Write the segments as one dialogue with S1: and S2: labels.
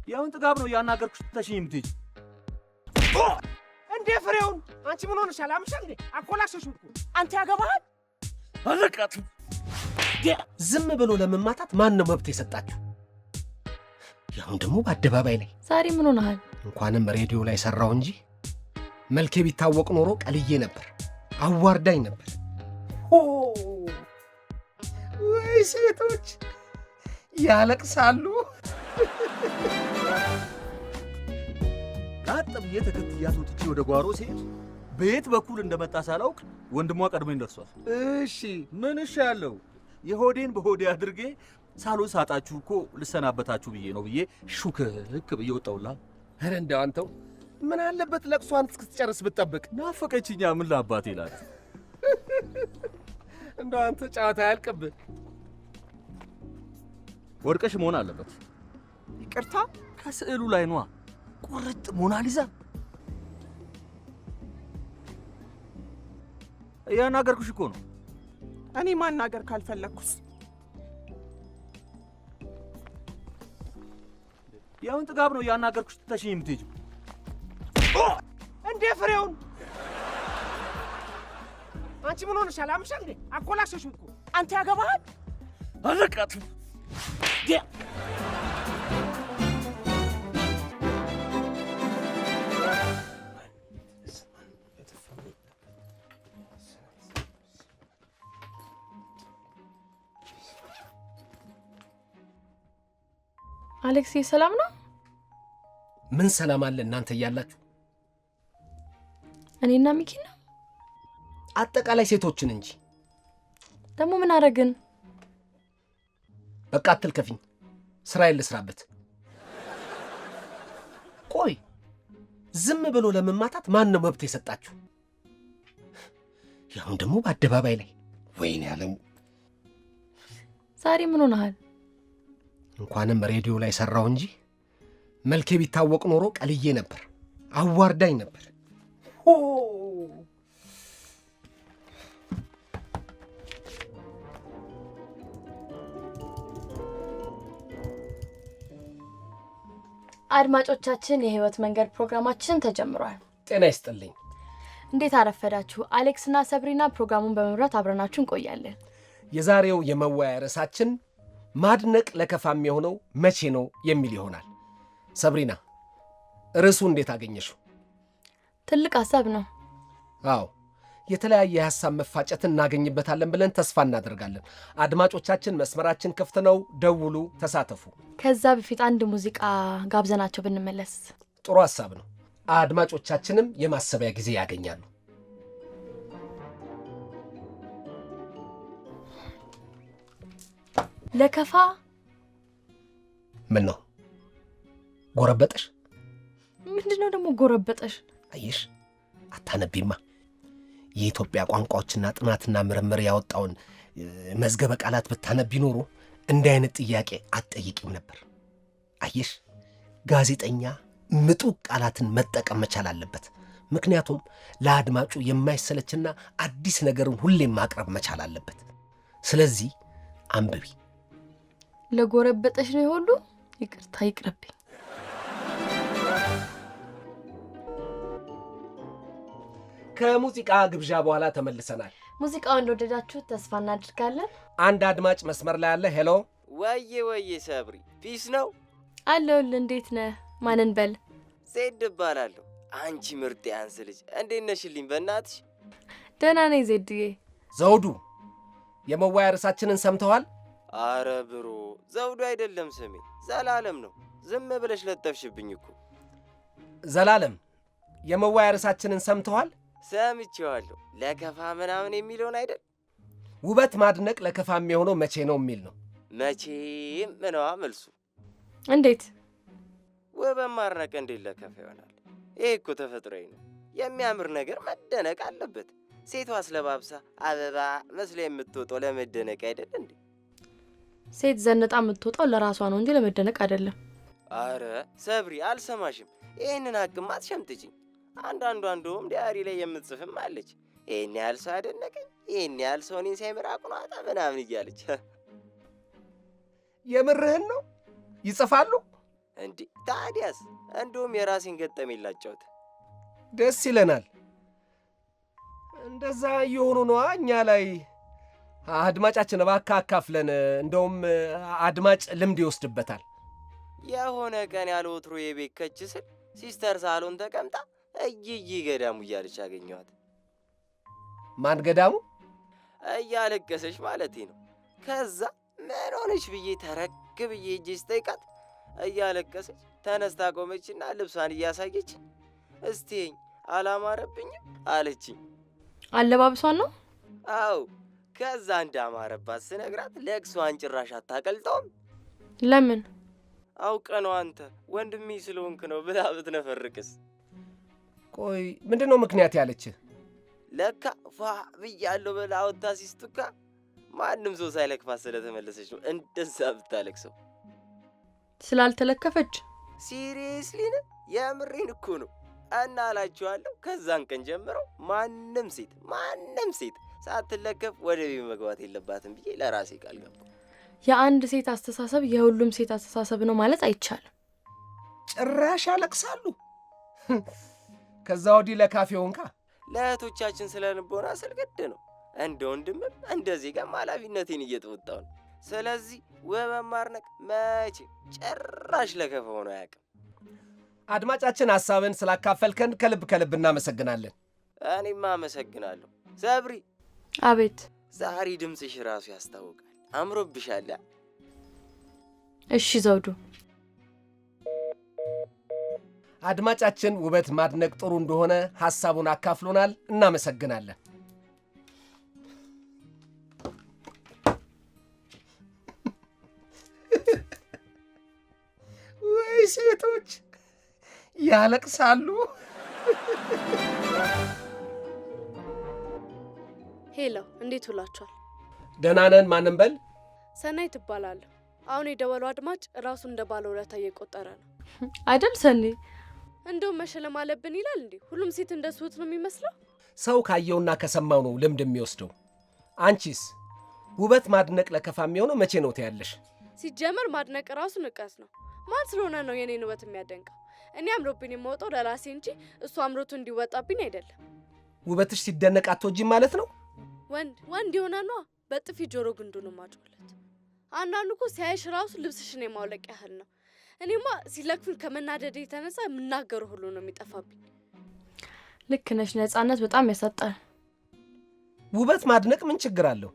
S1: ያውን ጥጋብ ነው ያናገርኩሽ ተሽኝ ምትይ
S2: እንዴ ፍሬውን አንቺ ምን ሆነሻል? አምሻል እንዴ አኮላሽሽ እኮ አንተ ያገባሃል።
S1: አለቃት
S3: ዝም ብሎ ለመማታት ማን ነው መብት የሰጣችሁ? ያውን ደግሞ በአደባባይ ላይ
S4: ዛሬ ምን ሆነሃል?
S3: እንኳንም ሬዲዮ ላይ ሰራው እንጂ መልኬ ቢታወቅ ኖሮ ቀልዬ ነበር፣ አዋርዳኝ ነበር።
S2: ወይ ሴቶች ያለቅሳሉ።
S1: አጥብ የተከትያት ወጥቼ ወደ ጓሮ ሲሄድ በየት በኩል እንደመጣ ሳላውቅ ወንድሟ ቀድሞኝ ደርሷል።
S2: እሺ
S1: ምን እሺ ያለው የሆዴን በሆዴ አድርጌ ሳሎን ሳጣችሁ እኮ ልሰናበታችሁ ብዬ ነው ብዬ ሹክክ ብዬ ወጣውላ።
S3: ኧረ እንደው አንተው ምን አለበት ለቅሷን እስክትጨርስ ብትጠብቅ።
S1: ናፈቀችኛ ምን ላባቴ ይላል።
S3: እንደው አንተ ጨዋታ ያልቅብህ።
S1: ወርቀሽ መሆን አለበት።
S2: ይቅርታ
S1: ከስዕሉ ላይ ነዋ ቁርጥ ሞናሊዛ። ያናገርኩሽ እኮ ነው።
S2: እኔ ማናገር ካልፈለኩስ?
S1: ያውን ጥጋብ ነው ያናገርኩሽ ተሽኝ ምትይው
S2: እንዴ ፍሬውን አንቺ ምን ሆነሻል? አምሻል እንዴ አኮላሽሽ እኮ አንተ ያገባሃል።
S1: አለቃት
S4: አሌክስ ሰላም ነው?
S3: ምን ሰላም አለ እናንተ እያላችሁ?
S4: እኔና ሚኪ ነው
S3: አጠቃላይ ሴቶችን እንጂ።
S4: ደግሞ ምን አረግን?
S3: በቃ አትልከፊኝ፣ ስራዬን ልስራበት። ቆይ ዝም ብሎ ለመማታት ማን ነው መብት የሰጣችሁ? ያውን ደግሞ በአደባባይ ላይ። ወይኔ ያለም
S4: ዛሬ ምን ሆነሃል?
S3: እንኳንም ሬዲዮ ላይ ሰራው እንጂ መልኬ ቢታወቅ ኖሮ ቀልዬ ነበር፣ አዋርዳኝ ነበር።
S4: አድማጮቻችን የህይወት መንገድ ፕሮግራማችን ተጀምሯል።
S3: ጤና ይስጥልኝ።
S4: እንዴት አረፈዳችሁ? አሌክስና ሰብሪና ፕሮግራሙን በመምራት አብረናችሁ እንቆያለን።
S3: የዛሬው የመወያያ ርዕሳችን ማድነቅ ለከፋም የሆነው መቼ ነው የሚል ይሆናል። ሰብሪና ርዕሱ እንዴት አገኘሽው?
S4: ትልቅ ሐሳብ ነው።
S3: አዎ የተለያየ ሐሳብ መፋጨትን እናገኝበታለን ብለን ተስፋ እናደርጋለን። አድማጮቻችን መስመራችን ክፍት ነው፣ ደውሉ፣ ተሳተፉ።
S4: ከዛ በፊት አንድ ሙዚቃ ጋብዘናቸው ብንመለስ
S3: ጥሩ ሐሳብ ነው። አድማጮቻችንም የማሰቢያ ጊዜ ያገኛሉ።
S4: ለከፋ
S3: ምን ነው ጎረበጠሽ?
S4: ምንድነው ደግሞ ጎረበጠሽ?
S3: አይሽ አታነቢማ። የኢትዮጵያ ቋንቋዎችና ጥናትና ምርምር ያወጣውን መዝገበ ቃላት ብታነቢ ኖሮ እንዲህ አይነት ጥያቄ አትጠይቂም ነበር። አይሽ ጋዜጠኛ ምጡቅ ቃላትን መጠቀም መቻል አለበት። ምክንያቱም ለአድማጩ የማይሰለችና አዲስ ነገርን ሁሌም ማቅረብ መቻል አለበት። ስለዚህ አንብቢ።
S4: ለጎረበጠሽ ነው ይሁሉ። ይቅርታ ይቅርብኝ።
S3: ከሙዚቃ ግብዣ በኋላ ተመልሰናል።
S4: ሙዚቃው እንደወደዳችሁ ተስፋ እናድርጋለን።
S3: አንድ አድማጭ መስመር ላይ አለ። ሄሎ።
S5: ወዬ ሰብሪ ፒስ ነው
S4: አለሁልህ። እንዴት ነህ? ማንን በል?
S5: ዜድ እባላለሁ። አንቺ ምርጥ ያንስ ልጅ እንዴት ነሽልኝ? በእናትሽ
S4: ደህና ነኝ ዜድዬ።
S3: ዘውዱ የመወያ ርዕሳችንን ሰምተዋል?
S5: አረ ብሮ ዘውዱ አይደለም ስሜ ዘላለም ነው። ዝም ብለሽ ለጠፍሽብኝ እኮ።
S3: ዘላለም የመወያ ርዕሳችንን ሰምተዋል?
S5: ሰምቼዋለሁ። ለከፋ ምናምን የሚለውን አይደል?
S3: ውበት ማድነቅ ለከፋም የሆነው መቼ ነው የሚል ነው።
S5: መቼም ምነዋ መልሱ።
S4: እንዴት
S5: ውበት ማድነቅ እንዴት ለከፋ ይሆናል? ይሄ እኮ ተፈጥሮዬ ነው። የሚያምር ነገር መደነቅ አለበት። ሴቷ አስለባብሳ አበባ መስላ የምትወጣው ለመደነቅ አይደል እንዴ?
S4: ሴት ዘነጣ የምትወጣው ለራሷ ነው እንጂ ለመደነቅ አይደለም።
S5: አረ ሰብሪ አልሰማሽም? ይህንን አቅም አትሸምጥጭኝ። አንዳንዷ እንደውም ዲያሪ ላይ የምትጽፍም አለች። ይህን ያህል ሰው አደነቀኝ፣ ይህን ያህል ሰው እኔን ሳይምር አቁኗጣ ምናምን እያለች።
S3: የምርህን ነው? ይጽፋሉ
S5: እንዴ ታዲያስ እንደውም የራሴን ገጠመኝ ላጫውት።
S3: ደስ ይለናል። እንደዛ እየሆኑ ነዋ እኛ ላይ። አድማጫችን እባክህ አካፍለን፣ እንደውም አድማጭ ልምድ ይወስድበታል።
S5: የሆነ ቀን ያለ ወትሮ የቤት ከች ስል ሲስተር ሳሎን ተቀምጣ እይይ ገዳሙ እያለች አገኘኋት።
S3: ማን ገዳሙ?
S5: እያለቀሰች ማለቴ ነው። ከዛ ምን ሆነች ብዬ ተረክ ብዬ እጄ ስጠይቃት እያለቀሰች ተነስታ ቆመችና ልብሷን እያሳየች እስቲኝ አላማረብኝም አለችኝ።
S4: አለባብሷን ነው?
S5: አው ከዛ እንዳማረባት ስነግራት ለቅሷን ጭራሽ አታቀልጠውም።
S4: ለምን?
S5: አውቀ ነው አንተ ወንድሜ ስለሆንክ ነው ብላ ብትነፈርቅስ?
S3: ቆይ ምንድነው ምክንያት ያለችህ?
S5: ለካ ፋ ብያለሁ ብላ አውጥታ ሲስቱካ ማንም ሰው ሳይለክፋት ስለተመለሰች ነው እንደዛ ብታለቅሰው።
S4: ስላልተለከፈች?
S5: ሲሪየስሊ ነው የምሬን እኮ ነው። እና አላችኋለሁ ከዛን ቀን ጀምሮ ማንም ሴት ሳትለከፍ ወደ ቤት መግባት የለባትም ብዬ ለራሴ ቃል ገባሁ።
S4: የአንድ ሴት አስተሳሰብ የሁሉም ሴት አስተሳሰብ ነው ማለት አይቻልም።
S3: ጭራሽ ያለቅሳሉ። ከዛ ወዲህ ለካፌ ሆንካ።
S5: ለእህቶቻችን ስለ ልቦና ስልግድ ነው። እንደ ወንድምም እንደዚህ ጋር ኃላፊነቴን እየተወጣሁ ነው። ስለዚህ ወበማርነቅ መቼ ጭራሽ ለከፋ ሆኖ አያውቅም።
S3: አድማጫችን ሐሳብን ስላካፈልከን ከልብ እናመሰግናለን።
S5: እኔማ አመሰግናለሁ። ሰብሪ።
S4: አቤት።
S5: ዛሬ ድምፅሽ ራሱ ያስታውቃል። አምሮብሻል።
S4: እሺ ዘውዱ።
S3: አድማጫችን ውበት ማድነቅ ጥሩ እንደሆነ ሐሳቡን አካፍሎናል። እናመሰግናለን። ወይ ሴቶች ያለቅሳሉ።
S6: ሄሎ፣ እንዴት ውላችኋል?
S3: ደህና ነን። ማንም በል።
S6: ሰናይ ትባላለሁ። አሁን የደወለው አድማጭ ራሱ እንደ ባለውለታ እየቆጠረ ነው
S4: አይደል? ሰኒ
S6: እንደውም መሸለም አለብን ይላል እንዴ? ሁሉም ሴት እንደሱት ነው የሚመስለው?
S3: ሰው ካየውና ከሰማው ነው ልምድ የሚወስደው። አንቺስ ውበት ማድነቅ ለከፋ የሚሆነው መቼ ነው ትያለሽ?
S6: ሲጀመር ማድነቅ ራሱ ንቀት ነው። ማን ስለሆነ ነው የኔን ውበት የሚያደንቀው? እኔ አምሮብኝ የማወጣው ለራሴ እንጂ እሱ አምሮቱ እንዲወጣብኝ አይደለም።
S3: ውበትሽ ሲደነቅ አትወጂም ማለት ነው?
S6: ወንድ የሆነ ነው በጥፊ ጆሮ ግንዱን ማጮለት። አንዳንዱ እኮ ሲያይሽ ራሱ ልብስሽን የማውለቅ ያህል ነው። እኔማ ሲለክፉን ከመናደድ የተነሳ የምናገረው ሁሉ ነው የሚጠፋብኝ።
S4: ልክ ነሽ። ነፃነት በጣም ያሳጣል።
S3: ውበት ማድነቅ ምን ችግር አለው?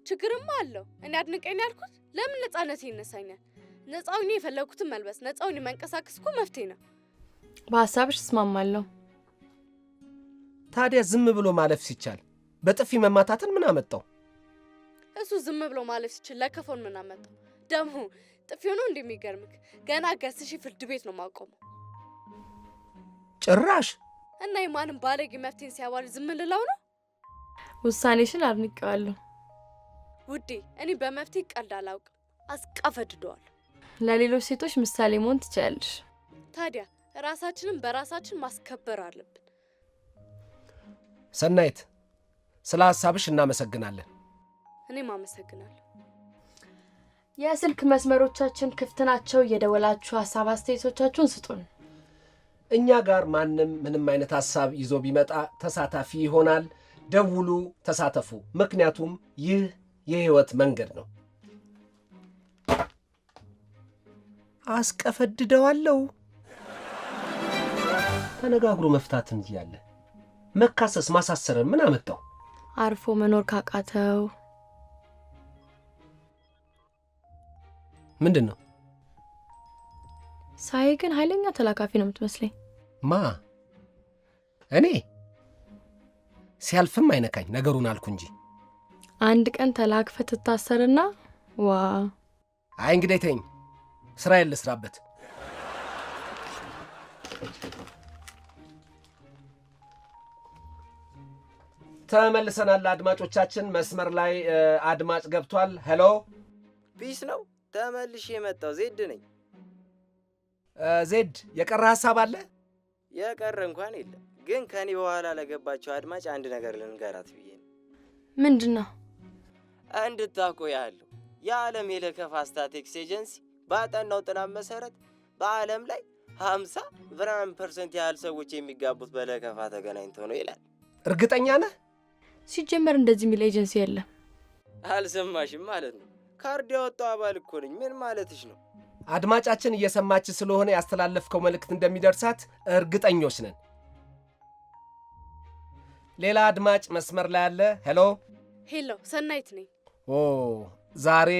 S6: ችግርማ አለው። እኔ አድንቀኝ ያልኩት ለምን ነፃነት ይነሳኛል? ነፃውኝ የፈለኩትን መልበስ፣ ነፃውኝ መንቀሳቀስ እኮ መፍትሄ ነው።
S4: በሐሳብሽ እስማማለሁ።
S3: ታዲያ ዝም ብሎ ማለፍ ሲቻል በጥፊ መማታትን ምን አመጣው?
S6: እሱ ዝም ብሎ ማለፍ ሲችል ለከፎን ምን አመጣው? ደግሞ ጥፊው ነው እንደሚገርምክ ገና ገስሽ ፍርድ ቤት ነው ማቆመው።
S3: ጭራሽ
S6: እና የማንም ባለጌ መፍትሄን ሲያዋል ዝም ልለው ነው?
S4: ውሳኔሽን አድንቄዋለሁ
S6: ውዴ። እኔ በመፍትሄ ቀልድ አላውቅም፣ አስቀፈድደዋለሁ።
S4: ለሌሎች ሴቶች ምሳሌ መሆን ትችያለሽ።
S6: ታዲያ ራሳችንን በራሳችን ማስከበር አለብን።
S3: ሰናይት፣ ስለ ሐሳብሽ እናመሰግናለን።
S6: እኔም አመሰግናለሁ።
S4: የስልክ መስመሮቻችን ክፍት ናቸው። እየደወላችሁ ሐሳብ አስተያየቶቻችሁን ስጡን።
S3: እኛ ጋር ማንም ምንም አይነት ሐሳብ ይዞ ቢመጣ ተሳታፊ ይሆናል። ደውሉ፣ ተሳተፉ። ምክንያቱም ይህ የህይወት መንገድ ነው። አስቀፈድደዋለሁ። ተነጋግሮ መፍታት እንጂ ያለ መካሰስ ማሳሰርን ምን አመጣው?
S4: አርፎ መኖር ካቃተው
S3: ምንድን ነው?
S4: ሳይ ግን ኃይለኛ ተላካፊ ነው የምትመስለኝ።
S3: ማ? እኔ ሲያልፍም አይነካኝ ነገሩን አልኩ እንጂ።
S4: አንድ ቀን ተላክፈ ትታሰርና ዋ።
S3: አይ እንግዲህ ተኝ፣ ስራዬን ልስራበት። ተመልሰናል አድማጮቻችን። መስመር ላይ አድማጭ ገብቷል። ሄሎ፣
S5: ፒስ ነው። ተመልሼ የመጣው ዜድ ነኝ።
S3: ዜድ፣ የቀረ ሐሳብ አለ?
S5: የቀረ እንኳን የለም፣ ግን ከኔ በኋላ ለገባቸው አድማጭ አንድ ነገር ልንገራት ብዬ ነው።
S4: ምንድን ነው?
S5: እንድታውቁ ያለው የዓለም የለከፋ ስታቲስቲክስ ኤጀንሲ ባጠናው ጥናት መሰረት በዓለም ላይ 50% ያህል ሰዎች የሚጋቡት በለከፋ ተገናኝተው ነው ይላል።
S3: እርግጠኛ ነህ?
S4: ሲጀመር እንደዚህ የሚል ኤጀንሲ የለም።
S5: አልሰማሽም ማለት ነው? ካርድ ያወጣው አባል እኮ ነኝ። ምን ማለትሽ ነው?
S3: አድማጫችን እየሰማች ስለሆነ ያስተላለፍከው መልእክት እንደሚደርሳት እርግጠኞች ነን። ሌላ አድማጭ መስመር ላይ አለ። ሄሎ፣
S6: ሰናይት ነኝ።
S3: ዛሬ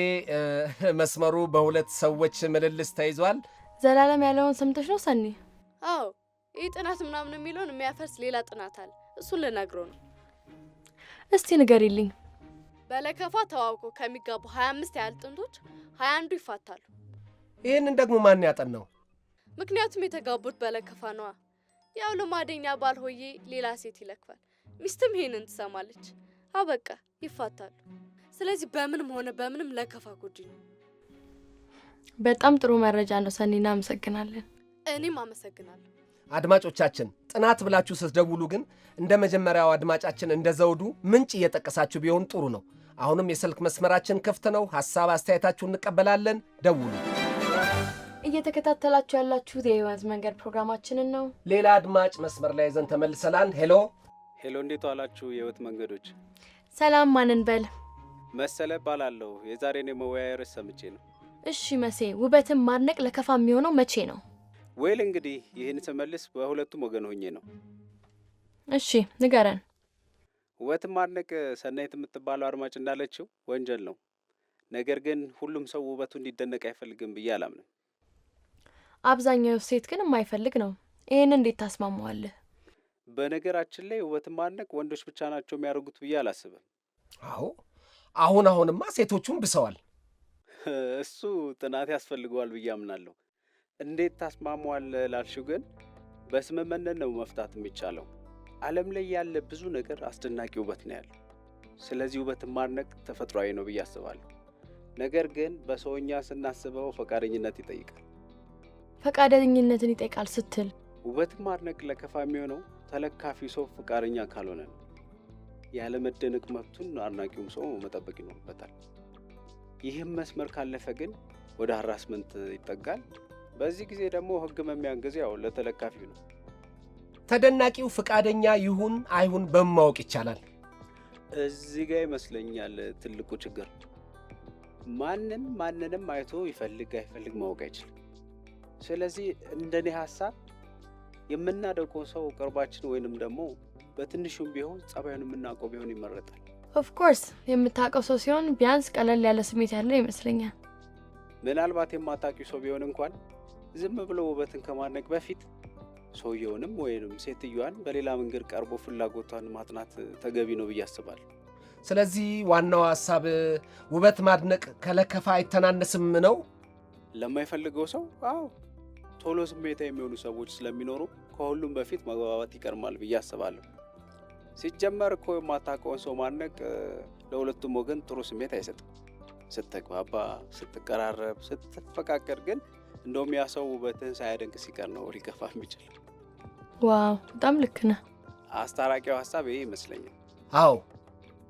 S3: መስመሩ በሁለት ሰዎች ምልልስ ተይዟል።
S4: ዘላለም ያለውን ሰምተሽ ነው ሰኒ?
S6: አዎ፣ ይህ ጥናት ምናምን የሚለውን የሚያፈርስ ሌላ ጥናት አለ። እሱን ልነግረው ነው።
S4: እስቲ ንገሪልኝ።
S6: በለከፋ ተዋውቆ ከሚጋቡ 25 ያህል ጥንዶች 21ዱ ይፋታሉ።
S3: ይህንን ደግሞ ማን ያጠናው?
S6: ምክንያቱም የተጋቡት በለከፋ ነዋ። ያው ልማደኛ ባል ሆዬ ሌላ ሴት ይለክፋል፣ ሚስትም ይሄንን ትሰማለች። አበቃ፣ ይፋታሉ። ስለዚህ በምንም ሆነ በምንም ለከፋ ጎጂ ነው።
S4: በጣም ጥሩ መረጃ ነው ሰኒ፣ እናመሰግናለን።
S6: እኔም አመሰግናለሁ።
S3: አድማጮቻችን ጥናት ብላችሁ ስትደውሉ ግን እንደ መጀመሪያው አድማጫችን እንደ ዘውዱ ምንጭ እየጠቀሳችሁ ቢሆን ጥሩ ነው። አሁንም የስልክ መስመራችን ክፍት ነው። ሐሳብ አስተያየታችሁ እንቀበላለን። ደውሉ።
S4: እየተከታተላችሁ ያላችሁት የህይወት መንገድ ፕሮግራማችንን ነው።
S3: ሌላ አድማጭ መስመር ላይ ይዘን ተመልሰናል። ሄሎ፣
S7: እንዴት ዋላችሁ የህይወት መንገዶች?
S4: ሰላም፣ ማንን በል?
S7: መሰለ እባላለሁ። የዛሬን የመወያያ ርዕስ ሰምቼ ነው።
S4: እሺ መሴ፣ ውበትን ማድነቅ ለከፋ የሚሆነው መቼ ነው?
S7: ወይል እንግዲህ ይህን ስመልስ በሁለቱም ወገን ሆኜ ነው።
S4: እሺ ንገረን።
S7: ውበትን ማድነቅ ሰናይት የምትባለው አድማጭ እንዳለችው ወንጀል ነው። ነገር ግን ሁሉም ሰው ውበቱ እንዲደነቅ አይፈልግም ብዬ አላምንም።
S4: አብዛኛው ሴት ግን የማይፈልግ ነው። ይህን እንዴት ታስማማዋለህ?
S7: በነገራችን ላይ ውበትን ማድነቅ ወንዶች ብቻ ናቸው የሚያደርጉት ብዬ አላስብም።
S3: አዎ፣ አሁንማ ሴቶቹም ብሰዋል።
S7: እሱ ጥናት ያስፈልገዋል ብዬ አምናለሁ። እንዴት ታስማማዋለህ ላልሽው ግን በስምምነት ነው መፍታት የሚቻለው። ዓለም ላይ ያለ ብዙ ነገር አስደናቂ ውበት ነው ያለው። ስለዚህ ውበትን ማድነቅ ተፈጥሯዊ ነው ብዬ አስባለሁ። ነገር ግን በሰውኛ ስናስበው ፈቃደኝነት ይጠይቃል።
S4: ፈቃደኝነትን ይጠይቃል ስትል?
S7: ውበትን ማድነቅ ለከፋ የሚሆነው ተለካፊ ሰው ፈቃደኛ ካልሆነ ነው። ያለመደነቅ መብቱን አድናቂውም ሰው መጠበቅ ይኖርበታል። ይህም መስመር ካለፈ ግን ወደ ሃራስመንት ይጠጋል። በዚህ ጊዜ ደግሞ ሕግ የሚያግዝ ያው ለተለካፊው ነው።
S3: ተደናቂው ፈቃደኛ ይሁን አይሁን በማወቅ ይቻላል።
S7: እዚህ ጋር ይመስለኛል ትልቁ ችግር። ማንንም አይቶ ይፈልግ አይፈልግ ማወቅ አይችልም። ስለዚህ እንደኔ ሐሳብ የምናደርገው ሰው ቅርባችን ወይንም ደግሞ በትንሹም ቢሆን ጸባዩን የምናውቀው ቢሆን ይመረጣል።
S4: ኦፍኮርስ የምታውቀው ሰው ሲሆን ቢያንስ ቀለል ያለ ስሜት ያለው ይመስለኛል።
S7: ምናልባት የማታውቂው ሰው ቢሆን እንኳን ዝም ብሎ ውበትን ከማድነቅ በፊት ሰውየውንም ወይንም ሴትዮዋን በሌላ መንገድ ቀርቦ ፍላጎቷን ማጥናት ተገቢ ነው ብዬ አስባለሁ።
S3: ስለዚህ ዋናው ሐሳብ ውበት ማድነቅ ከለከፋ አይተናነስም ነው።
S7: ለማይፈልገው ሰው አዎ ቶሎ ስሜታ የሚሆኑ ሰዎች ስለሚኖሩ ከሁሉም በፊት መግባባት ይቀርማል ብዬ አስባለሁ። ሲጀመር እኮ የማታውቀውን ሰው ማድነቅ ለሁለቱም ወገን ጥሩ ስሜት አይሰጥም። ስትግባባ፣ ስትቀራረብ፣ ስትፈቃቀር ግን እንደውም ያ ሰው ውበትህን ሳያደንቅ ሲቀር ነው ሊከፋ የሚችል።
S4: ዋው በጣም ልክ ነህ።
S7: አስታራቂው ሐሳብ ይሄ ይመስለኛል።
S3: አዎ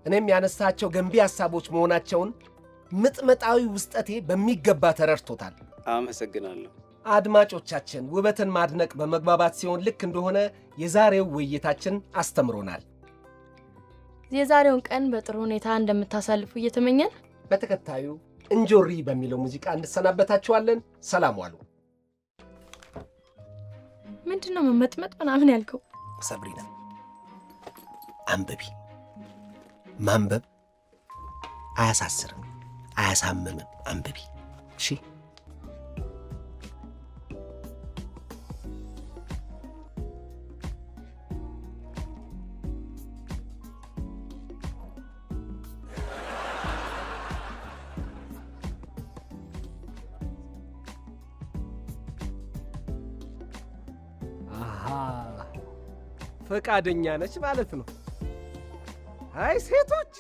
S3: እኔም ያነሳቸው ገንቢ ሐሳቦች መሆናቸውን ምጥመጣዊ ውስጠቴ በሚገባ ተረድቶታል።
S7: አመሰግናለሁ።
S3: አድማጮቻችን ውበትን ማድነቅ በመግባባት ሲሆን ልክ እንደሆነ የዛሬው ውይይታችን አስተምሮናል።
S4: የዛሬውን ቀን በጥሩ ሁኔታ እንደምታሳልፉ እየተመኘን
S3: በተከታዩ እንጆሪ በሚለው ሙዚቃ እንሰናበታችኋለን። ሰላም ዋሉ።
S4: ምንድነው መመጥመጥ ምናምን ያልከው?
S3: ሰብሪና አንብቢ። ማንበብ አያሳስርም፣ አያሳምምም። አንብቢ እሺ። ፈቃደኛ ነች ማለት ነው። አይ ሴቶች